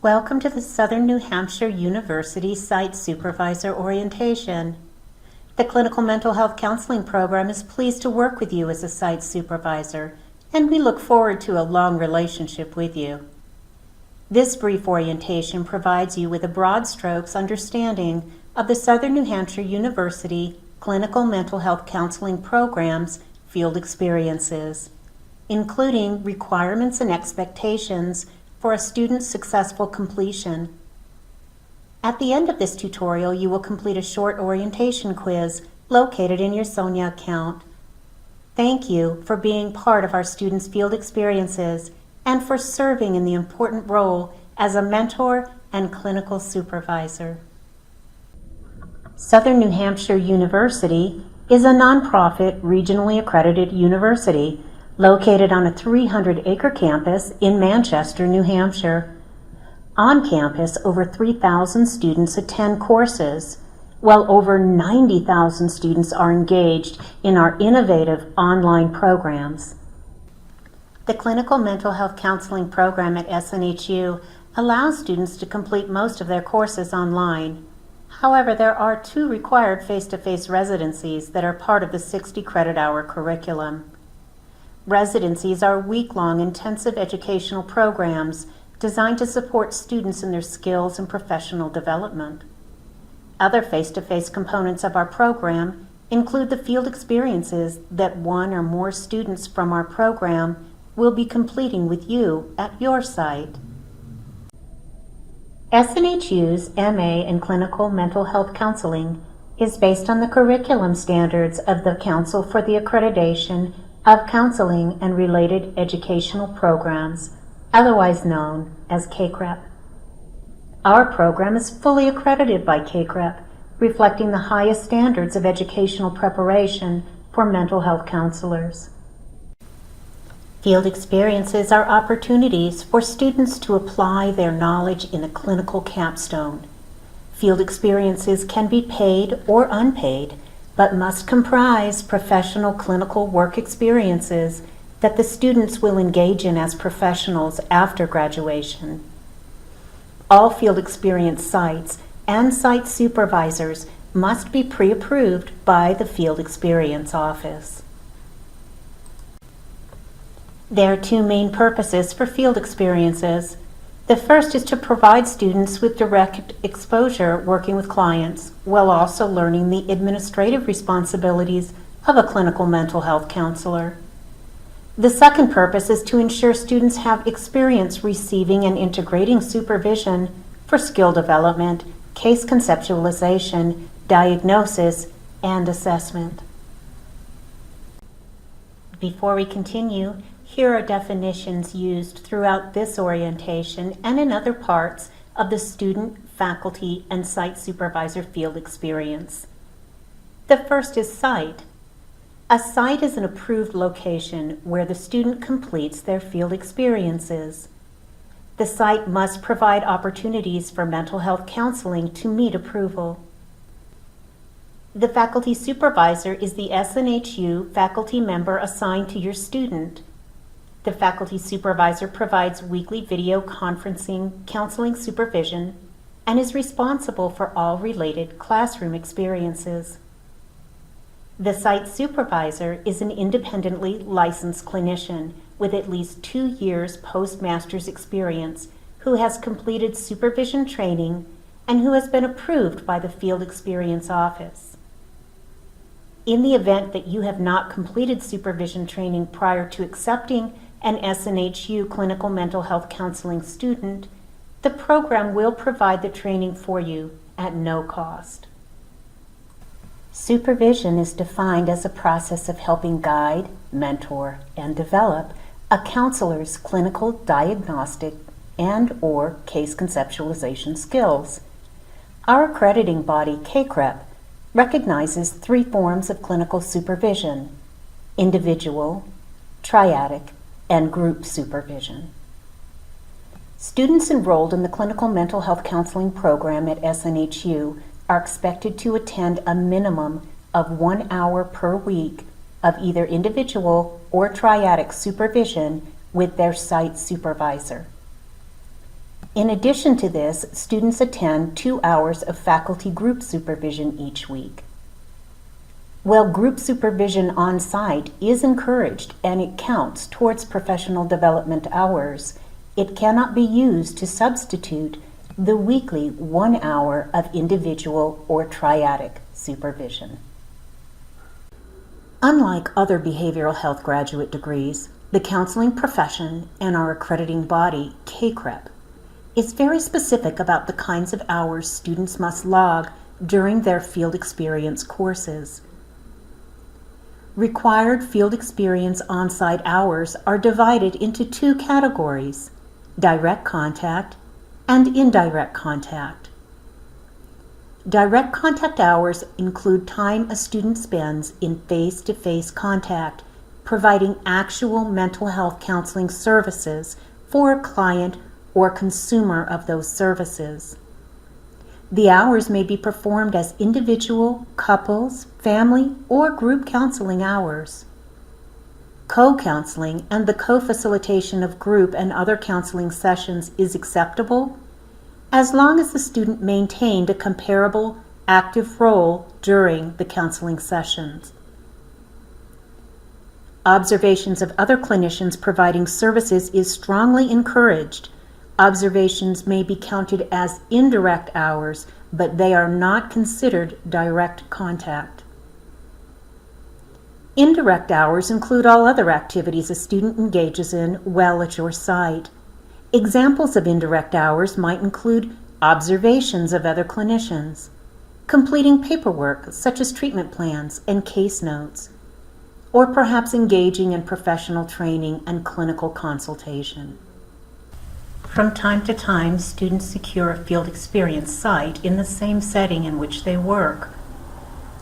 Welcome to the Southern New Hampshire University Site Supervisor Orientation. The Clinical Mental Health Counseling Program is pleased to work with you as a site supervisor, and we look forward to a long relationship with you. This brief orientation provides you with a broad strokes understanding of the Southern New Hampshire University Clinical Mental Health Counseling Program's field experiences, including requirements and expectations for a student's successful completion. At the end of this tutorial, you will complete a short orientation quiz located in your Sonia account. Thank you for being part of our students' field experiences and for serving in the important role as a mentor and clinical supervisor. Southern New Hampshire University is a nonprofit, regionally accredited university located on a 300-acre campus in Manchester, New Hampshire. On campus, over 3,000 students attend courses, while over 90,000 students are engaged in our innovative online programs. The Clinical Mental Health Counseling Program at SNHU allows students to complete most of their courses online. However, there are 2 required face-to-face residencies that are part of the 60 credit-hour curriculum. Residencies are week-long intensive educational programs designed to support students in their skills and professional development. Other face-to-face components of our program include the field experiences that 1 or more students from our program will be completing with you at your site. SNHU's MA in Clinical Mental Health Counseling is based on the curriculum standards of the Council for the Accreditation of Counseling and Related Educational Programs, otherwise known as CACREP. Our program is fully accredited by CACREP, reflecting the highest standards of educational preparation for mental health counselors. Field experiences are opportunities for students to apply their knowledge in a clinical capstone. Field experiences can be paid or unpaid, but must comprise professional clinical work experiences that the students will engage in as professionals after graduation. All field experience sites and site supervisors must be pre-approved by the Field Experience Office. There are 2 main purposes for field experiences. The first is to provide students with direct exposure working with clients, while also learning the administrative responsibilities of a clinical mental health counselor. The second purpose is to ensure students have experience receiving and integrating supervision for skill development, case conceptualization, diagnosis, and assessment. Before we continue, here are definitions used throughout this orientation and in other parts of the student, faculty, and site supervisor field experience. The first is site. A site is an approved location where the student completes their field experiences. The site must provide opportunities for mental health counseling to meet approval. The faculty supervisor is the SNHU faculty member assigned to your student. The faculty supervisor provides weekly video conferencing counseling supervision and is responsible for all related classroom experiences. The site supervisor is an independently licensed clinician with at least 2 years postmaster's experience who has completed supervision training and who has been approved by the Field Experience Office. In the event that you have not completed supervision training prior to accepting an SNHU clinical mental health counseling student, the program will provide the training for you at no cost. Supervision is defined as a process of helping guide, mentor, and develop a counselor's clinical diagnostic and/or case conceptualization skills. Our accrediting body, CACREP, recognizes 3 forms of clinical supervision: individual, triadic, and group supervision. Students enrolled in the Clinical Mental Health Counseling Program at SNHU are expected to attend a minimum of 1 hour per week of either individual or triadic supervision with their site supervisor. In addition to this, students attend 2 hours of faculty group supervision each week. While group supervision on site is encouraged and it counts towards professional development hours, it cannot be used to substitute the weekly 1 hour of individual or triadic supervision. Unlike other behavioral health graduate degrees, the counseling profession and our accrediting body, CACREP, is very specific about the kinds of hours students must log during their field experience courses. Required field experience on-site hours are divided into 2 categories: direct contact and indirect contact. Direct contact hours include time a student spends in face-to-face contact, providing actual mental health counseling services for a client or consumer of those services. The hours may be performed as individual, couples, family, or group counseling hours. Co-counseling and the co-facilitation of group and other counseling sessions is acceptable as long as the student maintained a comparable active role during the counseling sessions. Observations of other clinicians providing services is strongly encouraged. Observations may be counted as indirect hours, but they are not considered direct contact. Indirect hours include all other activities a student engages in while at your site. Examples of indirect hours might include observations of other clinicians, completing paperwork such as treatment plans and case notes, or perhaps engaging in professional training and clinical consultation. From time to time, students secure a field experience site in the same setting in which they work.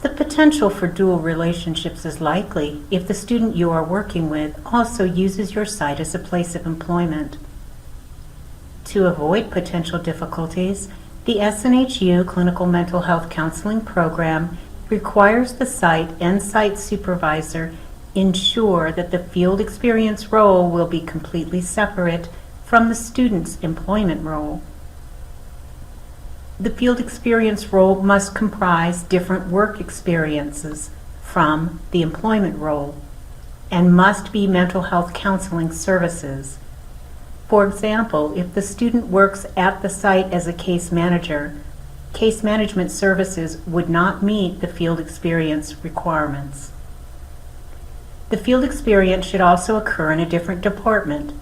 The potential for dual relationships is likely if the student you are working with also uses your site as a place of employment. To avoid potential difficulties, the SNHU Clinical Mental Health Counseling Program requires the site and site supervisor ensure that the field experience role will be completely separate from the student's employment role. The field experience role must comprise different work experiences from the employment role and must be mental health counseling services. For example, if the student works at the site as a case manager, case management services would not meet the field experience requirements. The field experience should also occur in a different department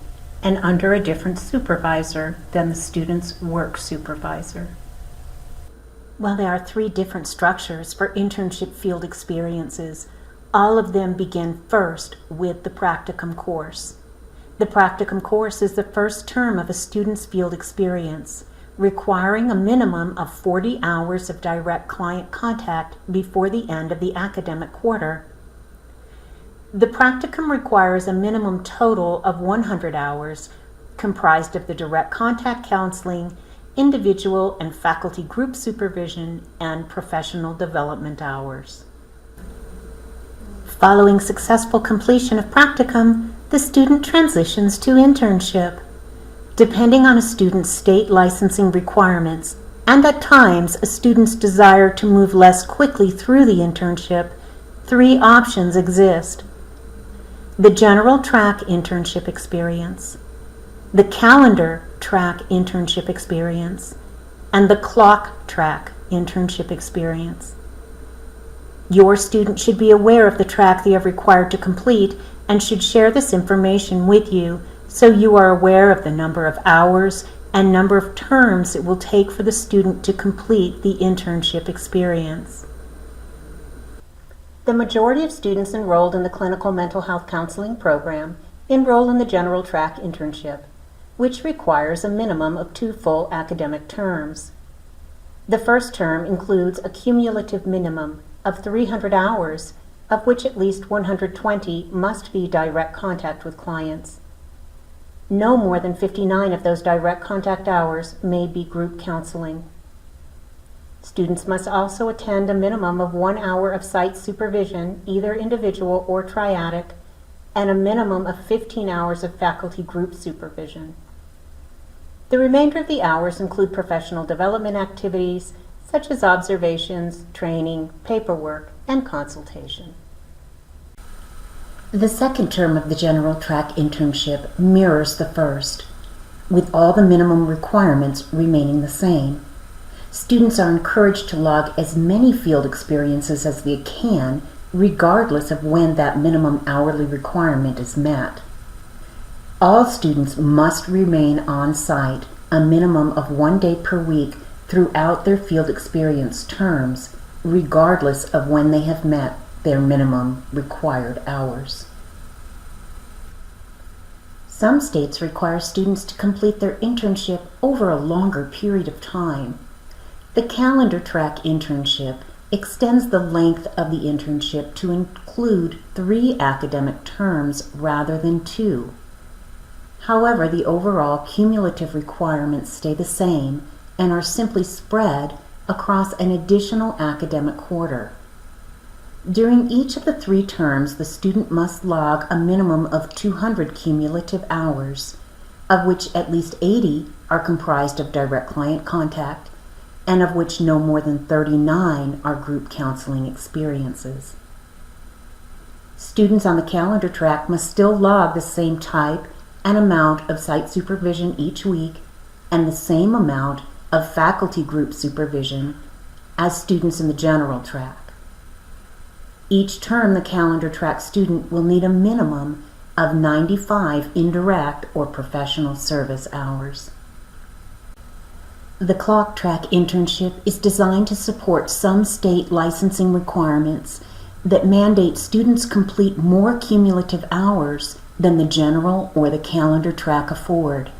and under a different supervisor than the student's work supervisor. While there are 3 different structures for internship field experiences, all of them begin first with the practicum course. The practicum course is the first term of a student's field experience, requiring a minimum of 40 hours of direct client contact before the end of the academic quarter. The practicum requires a minimum total of 100 hours, comprised of the direct contact counseling, individual and faculty group supervision, and professional development hours. Following successful completion of practicum, the student transitions to internship. Depending on a student's state licensing requirements, and at times a student's desire to move less quickly through the internship, 3 options exist: the general track internship experience, the calendar track internship experience, and the clock track internship experience. Your student should be aware of the track they are required to complete and should share this information with you so you are aware of the number of hours and number of terms it will take for the student to complete the internship experience. The majority of students enrolled in the Clinical Mental Health Counseling Program enroll in the General Track Internship, which requires a minimum of 2 full academic terms. The first term includes a cumulative minimum of 300 hours, of which at least 120 must be direct contact with clients. No more than 59 of those direct contact hours may be group counseling. Students must also attend a minimum of 1 hour of site supervision, either individual or triadic, and a minimum of 15 hours of faculty group supervision. The remainder of the hours include professional development activities such as observations, training, paperwork, and consultation. The second term of the General Track internship mirrors the first, with all the minimum requirements remaining the same. Students are encouraged to log as many field experiences as they can, regardless of when that minimum hourly requirement is met. All students must remain on site a minimum of 1 day per week throughout their field experience terms, regardless of when they have met their minimum required hours. Some states require students to complete their internship over a longer period of time. The calendar track internship extends the length of the internship to include 3 academic terms rather than 2. However, the overall cumulative requirements stay the same and are simply spread across an additional academic quarter. During each of the 3 terms, the student must log a minimum of 200 cumulative hours, of which at least 80 are comprised of direct client contact, and of which no more than 39 are group counseling experiences. Students on the calendar track must still log the same type and amount of site supervision each week and the same amount of faculty group supervision as students in the general track. Each term, the calendar track student will need a minimum of 95 indirect or professional service hours. The clock track internship is designed to support some state licensing requirements that mandate students complete more cumulative hours than the general or the calendar track afford.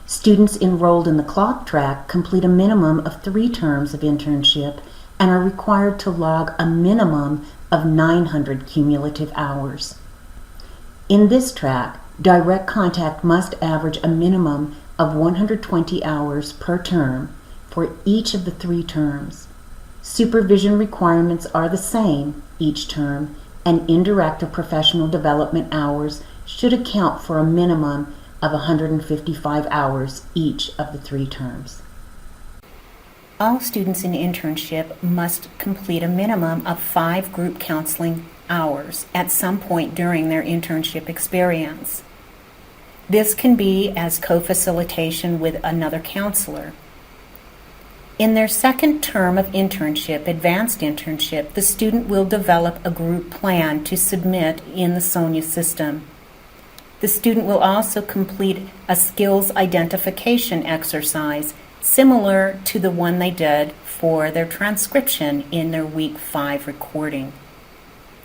Students enrolled in the clock track complete a minimum of 3 terms of internship and are required to log a minimum of 900 cumulative hours. In this track, direct contact must average a minimum of 120 hours per term for each of the 3 terms. Supervision requirements are the same each term, and indirect or professional development hours should account for a minimum of 155 hours each of the 3 terms. All students in internship must complete a minimum of 5 group counseling hours at some point during their internship experience. This can be as co-facilitation with another counselor. In their second term of internship, advanced internship, the student will develop a group plan to submit in the SONIA system. The student will also complete a skills identification exercise similar to the one they did for their transcription in their week 5 recording.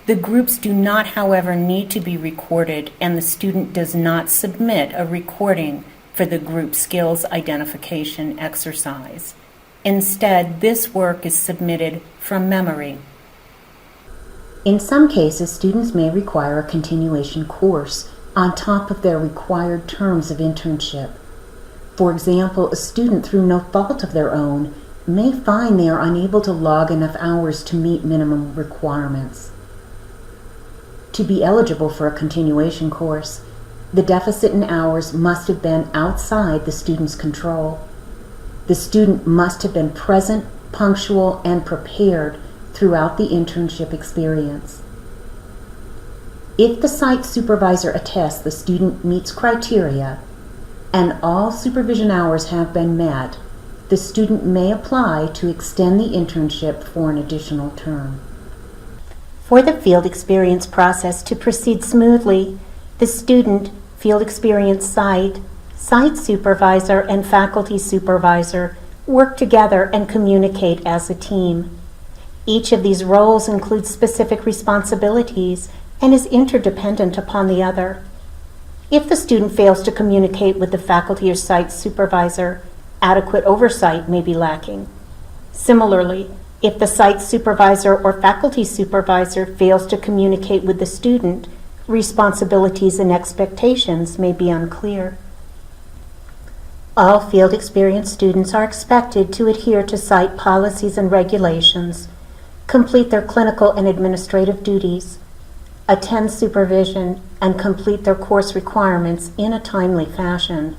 The groups do not, however, need to be recorded, and the student does not submit a recording for the group skills identification exercise. Instead, this work is submitted from memory. In some cases, students may require a continuation course on top of their required terms of internship. For example, a student, through no fault of their own, may find they are unable to log enough hours to meet minimum requirements. To be eligible for a continuation course, the deficit in hours must have been outside the student's control. The student must have been present, punctual, and prepared throughout the internship experience. If the site supervisor attests the student meets criteria and all supervision hours have been met, the student may apply to extend the internship for an additional term. For the field experience process to proceed smoothly, the student, field experience site supervisor, and faculty supervisor work together and communicate as a team. Each of these roles includes specific responsibilities and is interdependent upon the other. If the student fails to communicate with the faculty or site supervisor, adequate oversight may be lacking. Similarly, if the site supervisor or faculty supervisor fails to communicate with the student, responsibilities and expectations may be unclear. All field experience students are expected to adhere to site policies and regulations, complete their clinical and administrative duties, attend supervision, and complete their course requirements in a timely fashion.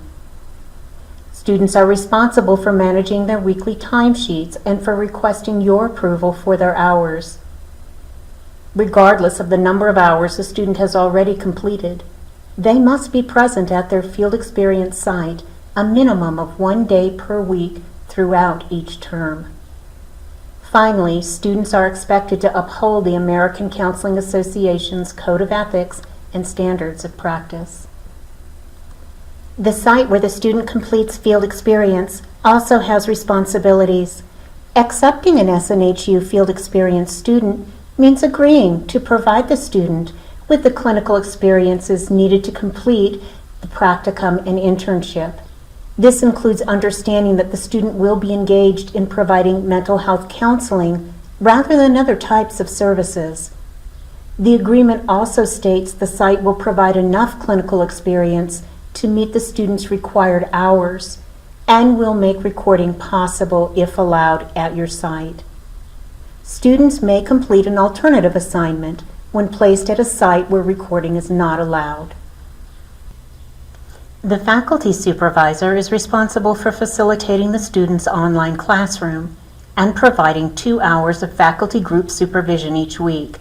Students are responsible for managing their weekly timesheets and for requesting your approval for their hours. Regardless of the number of hours a student has already completed, they must be present at their field experience site a minimum of 1 day per week throughout each term. Finally, students are expected to uphold the American Counseling Association's Code of Ethics and Standards of Practice. The site where the student completes field experience also has responsibilities. Accepting an SNHU field experience student means agreeing to provide the student with the clinical experiences needed to complete the practicum and internship. This includes understanding that the student will be engaged in providing mental health counseling rather than other types of services. The agreement also states the site will provide enough clinical experience to meet the student's required hours and will make recording possible if allowed at your site. Students may complete an alternative assignment when placed at a site where recording is not allowed. The faculty supervisor is responsible for facilitating the student's online classroom and providing 2 hours of faculty group supervision each week.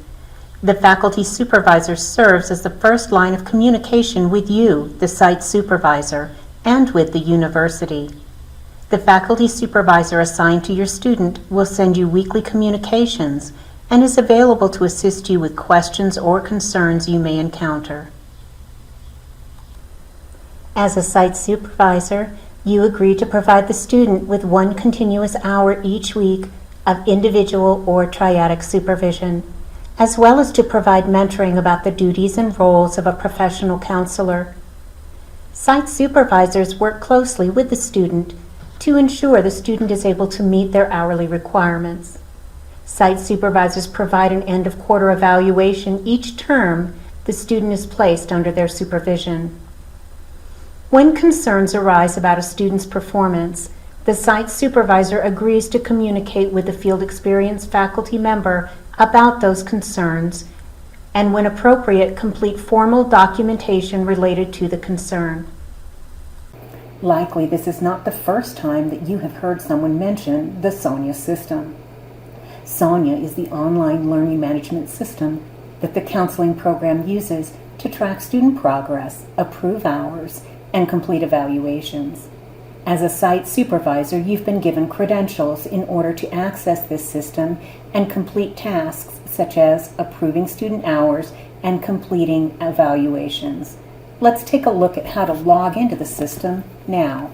The faculty supervisor serves as the first line of communication with you, the site supervisor, and with the university. The faculty supervisor assigned to your student will send you weekly communications and is available to assist you with questions or concerns you may encounter. As a site supervisor, you agree to provide the student with 1 continuous hour each week of individual or triadic supervision, as well as to provide mentoring about the duties and roles of a professional counselor. Site supervisors work closely with the student to ensure the student is able to meet their hourly requirements. Site supervisors provide an end-of-quarter evaluation each term the student is placed under their supervision. When concerns arise about a student's performance, the site supervisor agrees to communicate with the field experience faculty member about those concerns and, when appropriate, complete formal documentation related to the concern. Likely, this is not the first time that you have heard someone mention the SONIA system. SONIA is the online learning management system that the counseling program uses to track student progress, approve hours, and complete evaluations. As a site supervisor, you've been given credentials in order to access this system and complete tasks such as approving student hours and completing evaluations. Let's take a look at how to log into the system now.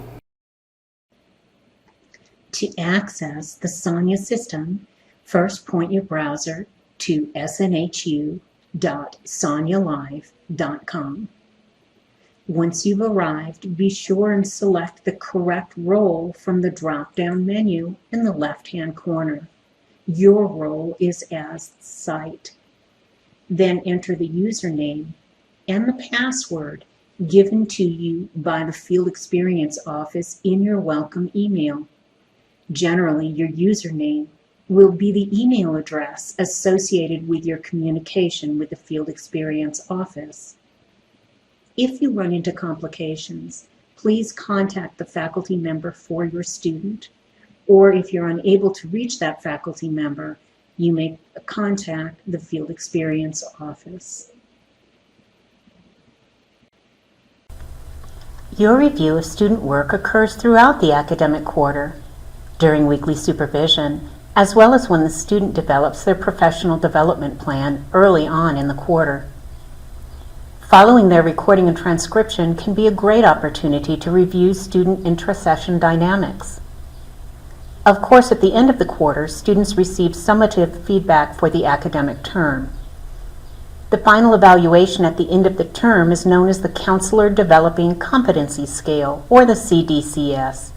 To access the SONIA system, first point your browser to snhu.sonialive.com. Once you've arrived, be sure and select the correct role from the drop-down menu in the left-hand corner. Your role is as site. Then enter the username and the password given to you by the Field Experience Office in your welcome email. Generally, your username will be the email address associated with your communication with the Field Experience Office. If you run into complications, please contact the faculty member for your student, or if you're unable to reach that faculty member, you may contact the Field Experience Office. Your review of student work occurs throughout the academic quarter, during weekly supervision, as well as when the student develops their professional development plan early on in the quarter. Following their recording and transcription can be a great opportunity to review student intra-session dynamics. Of course, at the end of the quarter, students receive summative feedback for the academic term. The final evaluation at the end of the term is known as the Counselor Developing Competency Scale, or the CDCS.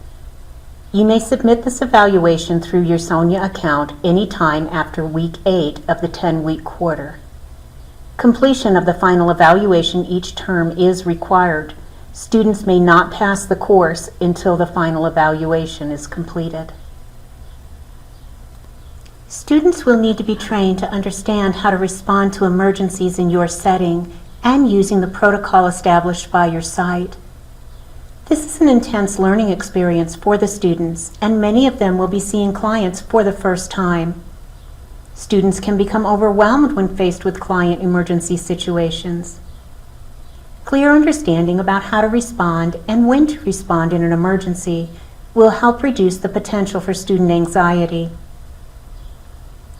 You may submit this evaluation through your SONIA account anytime after week 8 of the 10-week quarter. Completion of the final evaluation each term is required. Students may not pass the course until the final evaluation is completed. Students will need to be trained to understand how to respond to emergencies in your setting and using the protocol established by your site. This is an intense learning experience for the students, and many of them will be seeing clients for the first time. Students can become overwhelmed when faced with client emergency situations. Clear understanding about how to respond and when to respond in an emergency will help reduce the potential for student anxiety.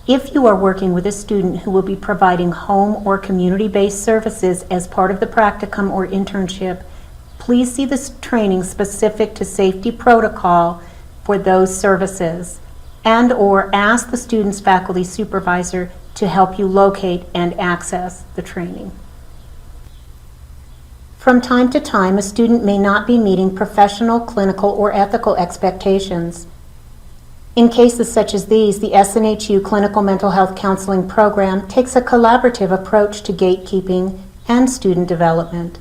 If you are working with a student who will be providing home or community-based services as part of the practicum or internship, please see this training specific to safety protocol for those services, and/or ask the student's faculty supervisor to help you locate and access the training. From time to time, a student may not be meeting professional, clinical, or ethical expectations. In cases such as these, the SNHU Clinical Mental Health Counseling Program takes a collaborative approach to gatekeeping and student development.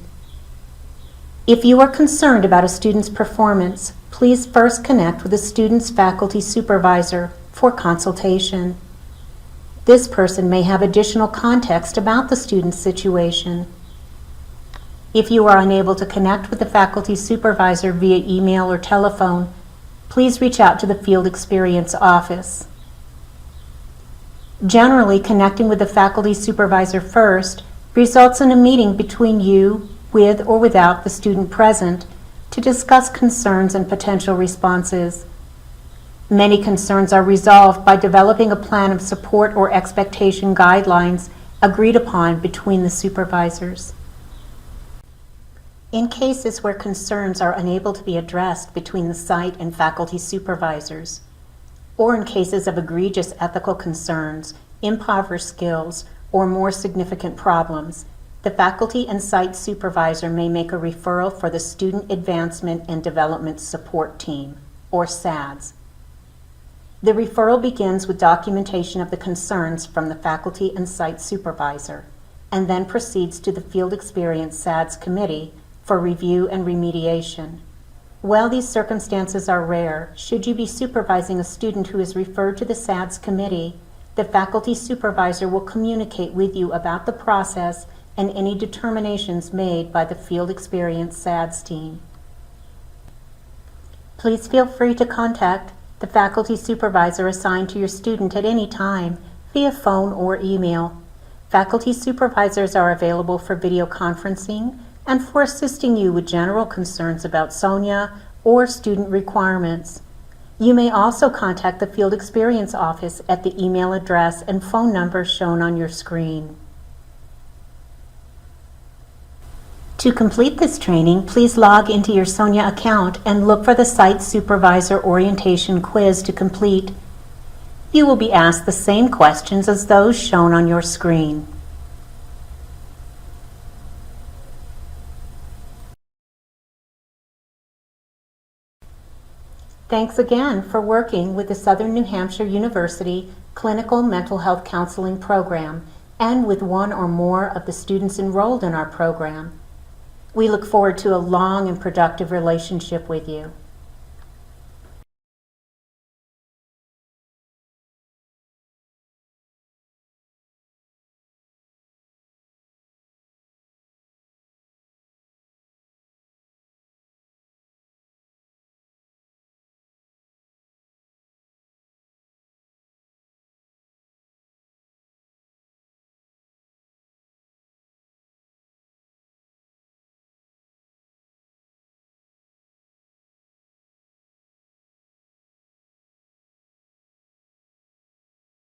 If you are concerned about a student's performance, please first connect with the student's faculty supervisor for consultation. This person may have additional context about the student's situation. If you are unable to connect with the faculty supervisor via email or telephone, please reach out to the Field Experience Office. Generally, connecting with the faculty supervisor first results in a meeting between you, with or without the student present, to discuss concerns and potential responses. Many concerns are resolved by developing a plan of support or expectation guidelines agreed upon between the supervisors. In cases where concerns are unable to be addressed between the site and faculty supervisors, or in cases of egregious ethical concerns, impoverished skills, or more significant problems, the faculty and site supervisor may make a referral for the Student Advancement and Development Support Team, or SADS. The referral begins with documentation of the concerns from the faculty and site supervisor, and then proceeds to the Field Experience SADS Committee for review and remediation. While these circumstances are rare, should you be supervising a student who is referred to the SADS Committee, the faculty supervisor will communicate with you about the process and any determinations made by the Field Experience SADS team. Please feel free to contact the faculty supervisor assigned to your student at any time via phone or email. Faculty supervisors are available for video conferencing and for assisting you with general concerns about SONIA or student requirements. You may also contact the Field Experience Office at the email address and phone number shown on your screen. To complete this training, please log into your SONIA account and look for the Site Supervisor Orientation quiz to complete. You will be asked the same questions as those shown on your screen. Thanks again for working with the Southern New Hampshire University Clinical Mental Health Counseling Program and with one or more of the students enrolled in our program. We look forward to a long and productive relationship with you.